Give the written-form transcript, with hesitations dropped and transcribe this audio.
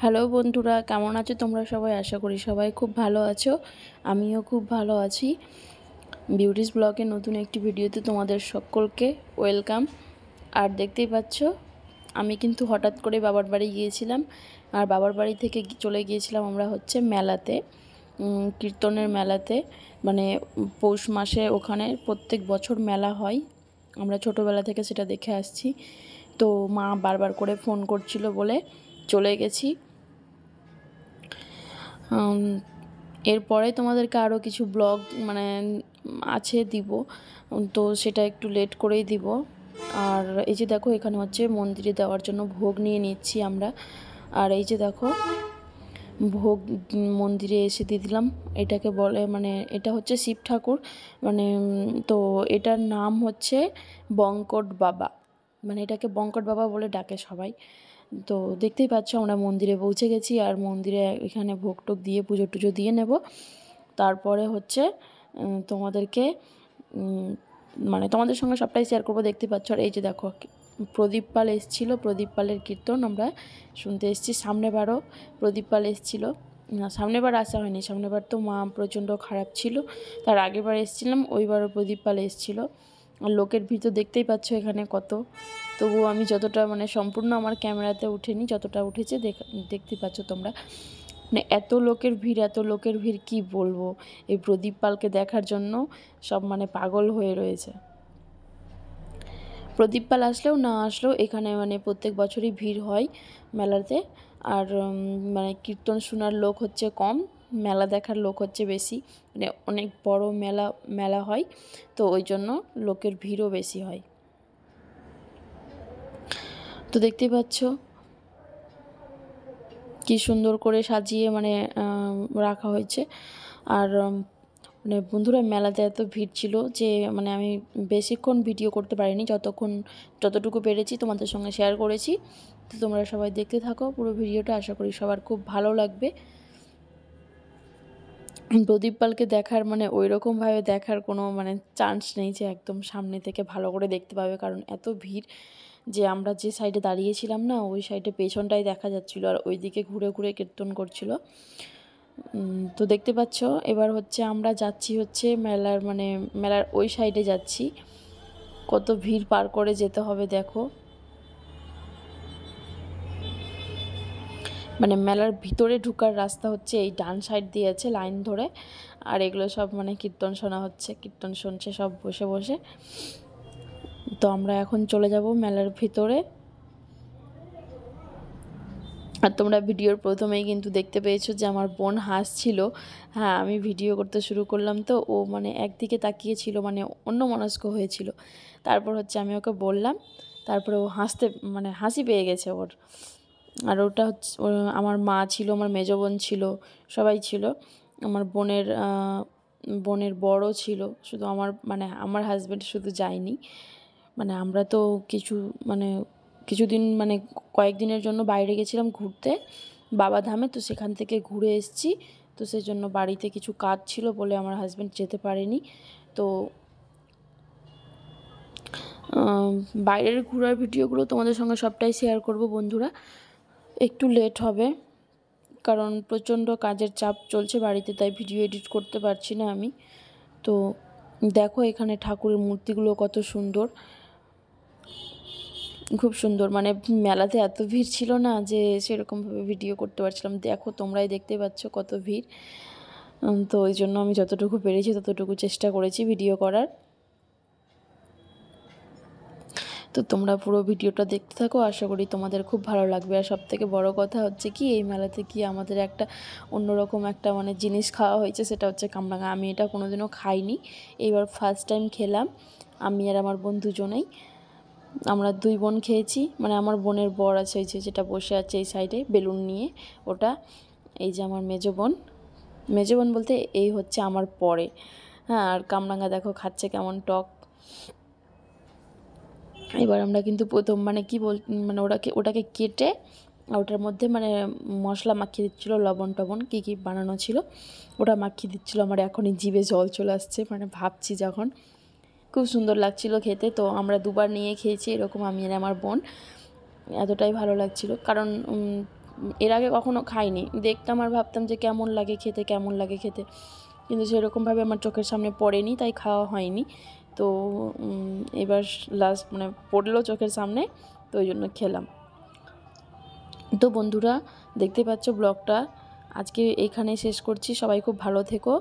Hello বন্ধুরা, কেমন আছো তোমরা সবাই? আশা করি সবাই খুব ভালো আছো। আমিও খুব ভালো আছি। বিউটিস ব্লগের নতুন একটি ভিডিওতে তোমাদের সকলকে ওয়েলকাম। আর দেখতেই পাচ্ছ, আমি কিন্তু হঠাৎ করে বাবার বাড়ি গিয়েছিলাম। আর বাবার বাড়ি থেকে চলে গিয়েছিলাম আমরা হচ্ছে মেলাতে, কীর্তনের মেলাতে। মানে পৌষ মাসে ওখানে প্রত্যেক বছর মেলা হয়। আমরা ছোটোবেলা থেকে সেটা দেখে আসছি। তো মা বারবার করে ফোন করছিল বলে চলে গেছি। এরপরে তোমাদেরকে আরও কিছু ব্লগ আছে দিব, তো সেটা একটু লেট করেই দিব। আর এই যে দেখো, এখানে হচ্ছে মন্দিরে দেওয়ার জন্য ভোগ নিয়ে নিচ্ছি আমরা। আর এই যে দেখো, ভোগ মন্দিরে এসে দিয়ে দিলাম। এটাকে বলে এটা হচ্ছে শিব ঠাকুর। তো এটার নাম হচ্ছে বঙ্কট বাবা। এটাকে বঙ্কট বাবা বলে ডাকে সবাই। তো দেখতেই পাচ্ছ, আমরা মন্দিরে পৌঁছে গেছি। আর মন্দিরে এখানে ভোগ টোগ দিয়ে পুজো টুজো দিয়ে নেব। তারপরে হচ্ছে তোমাদেরকে তোমাদের সঙ্গে সবটাই শেয়ার করবো, দেখতে পাচ্ছ। আর এই যে দেখো, প্রদীপ পাল এসেছিলো, প্রদীপ পালের কীর্তন আমরা শুনতে এসেছি। সামনেবারও প্রদীপ পাল এসেছিলো। না, সামনেবার আসা হয়নি। সামনেবার তো মা প্রচণ্ড খারাপ ছিল। তার আগেরবার এসেছিলাম, ওইবারও প্রদীপ পাল এসেছিলো। আর লোকের ভিড় তো দেখতেই পাচ্ছ এখানে কত। তবুও আমি যতটা সম্পূর্ণ আমার ক্যামেরাতে উঠেনি, যতটা উঠেছে দেখতে পাচ্ছ তোমরা। এত লোকের ভিড়, এত লোকের ভিড় কি বলবো। এই প্রদীপ পালকে দেখার জন্য সব পাগল হয়ে রয়েছে। প্রদীপ পাল আসলেও না আসলেও এখানে প্রত্যেক বছরই ভিড় হয় মেলাতে। আর কীর্তন শোনার লোক হচ্ছে কম, মেলা দেখার লোক হচ্ছে বেশি। অনেক বড় মেলা হয়, তো ওই জন্য লোকের ভিড়ও বেশি হয়। তো দেখতেই পাচ্ছ কি সুন্দর করে সাজিয়ে রাখা হয়েছে। আর বন্ধুরা, মেলাতে এত ভিড় ছিল যে আমি বেশিক্ষণ ভিডিও করতে পারিনি। যতটুকু পেরেছি তোমাদের সঙ্গে শেয়ার করেছি। তো তোমরা সবাই দেখতে থাকো পুরো ভিডিওটা, আশা করি সবার খুব ভালো লাগবে। প্রদীপ পালকে দেখার ওই রকমভাবে দেখার কোনো চান্স নেই যে একদম সামনে থেকে ভালো করে দেখতে পাবে, কারণ এত ভিড় যে আমরা যে সাইডে দাঁড়িয়েছিলাম না, ওই সাইডে পেছনটাই দেখা যাচ্ছিল, আর ওই দিকে ঘুরে ঘুরে কীর্তন করছিল। তো দেখতে পাচ্ছ, এবার হচ্ছে আমরা যাচ্ছি হচ্ছে মেলার ওই সাইডে যাচ্ছি। কত ভিড় পার করে যেতে হবে দেখো। মেলার ভিতরে ঢোকার রাস্তা হচ্ছে এই ডান সাইড দিয়ে আছে লাইন ধরে। আর এগুলো সব কীর্তন শোনা হচ্ছে, কীর্তন শুনছে সব বসে বসে। তো আমরা এখন চলে যাব মেলার ভিতরে। আর তোমরা ভিডিওর প্রথমেই কিন্তু দেখতে পেয়েছো যে আমার বোন হাসছিল। হ্যাঁ, আমি ভিডিও করতে শুরু করলাম তো ও একদিকে তাকিয়েছিল, অন্যমনস্ক হয়েছিল। তারপর হচ্ছে আমি ওকে বললাম, তারপরে ও হাসি পেয়ে গেছে ওর। আর ওটা হচ্ছে আমার মা ছিল, আমার মেজ বোন ছিল, সবাই ছিল। আমার বোনের বড় ছিল, শুধু আমার হাজব্যান্ড শুধু যায়নি। আমরা তো কিছুদিন কয়েকদিনের জন্য বাইরে গেছিলাম ঘুরতে বাবাধামে। তো সেখান থেকে ঘুরে এসেছি। তো সেই জন্য বাড়িতে কিছু কাজ ছিল বলে আমার হাজব্যান্ড যেতে পারেনি। তো বাইরের ঘোরার ভিডিওগুলো তোমাদের সঙ্গে সবটাই শেয়ার করব বন্ধুরা। একটু লেট হবে, কারণ প্রচণ্ড কাজের চাপ চলছে বাড়িতে, তাই ভিডিও এডিট করতে পারছি না আমি। তো দেখো, এখানে ঠাকুরের মূর্তিগুলো কত সুন্দর, খুব সুন্দর। মেলাতে এত ভিড় ছিল না যে সেরকমভাবে ভিডিও করতে পারছিলাম। দেখো, তোমরাই দেখতে পাচ্ছ কত ভিড়। তো ওই জন্য আমি যতটুকু পেরেছি ততটুকু চেষ্টা করেছি ভিডিও করার। তো তোমরা পুরো ভিডিওটা দেখতে থাকো, আশা করি তোমাদের খুব ভালো লাগবে। আর সবথেকে বড় কথা হচ্ছে কি, এই মেলাতে কি আমাদের একটা অন্যরকম একটা জিনিস খাওয়া হয়েছে, সেটা হচ্ছে কামরাঙা। আমি এটা কোনোদিনও খাইনি, এইবার ফার্স্ট টাইম খেলাম। আমি আর আমার বোন দুজনেই, আমরা দুই বোন খেয়েছি। আমার বোনের বর আছে, ওই যেটা বসে আছে এই সাইডে বেলুন নিয়ে, ওটা। এই যে আমার মেজো বোন বলতে এই হচ্ছে আমার পরে। হ্যাঁ, আর কামরাঙা দেখো খাচ্ছে কেমন টক। এবার আমরা কিন্তু প্রথম ওটাকে কেটে ওটার মধ্যে মশলা মাখিয়ে দিচ্ছিলো, লবণ টবণ কী কী বানানো ছিল ওটা মাখিয়ে দিচ্ছিলো। আমার এখনই জিভে জল চলে আসছে, ভাবছি যখন। খুব সুন্দর লাগছিল খেতে। তো আমরা দুবার নিয়ে খেয়েছি এরকম, আমি আর আমার বোন। এতটাই ভালো লাগছিল, কারণ এর আগে কখনো খাইনি, দেখতাম আর ভাবতাম যে কেমন লাগে খেতে, কেমন লাগে খেতে, কিন্তু সেরকমভাবে আমার চোখের সামনে পড়েনি, তাই খাওয়া হয়নি। তো এবার লাস্ট মানে পড়লো চোখের সামনে, তো ওই জন্য খেলাম। তো বন্ধুরা দেখতে পাচ্ছ ব্লগটা আজকে এখানে শেষ করছি। সবাই খুব ভালো থেকো।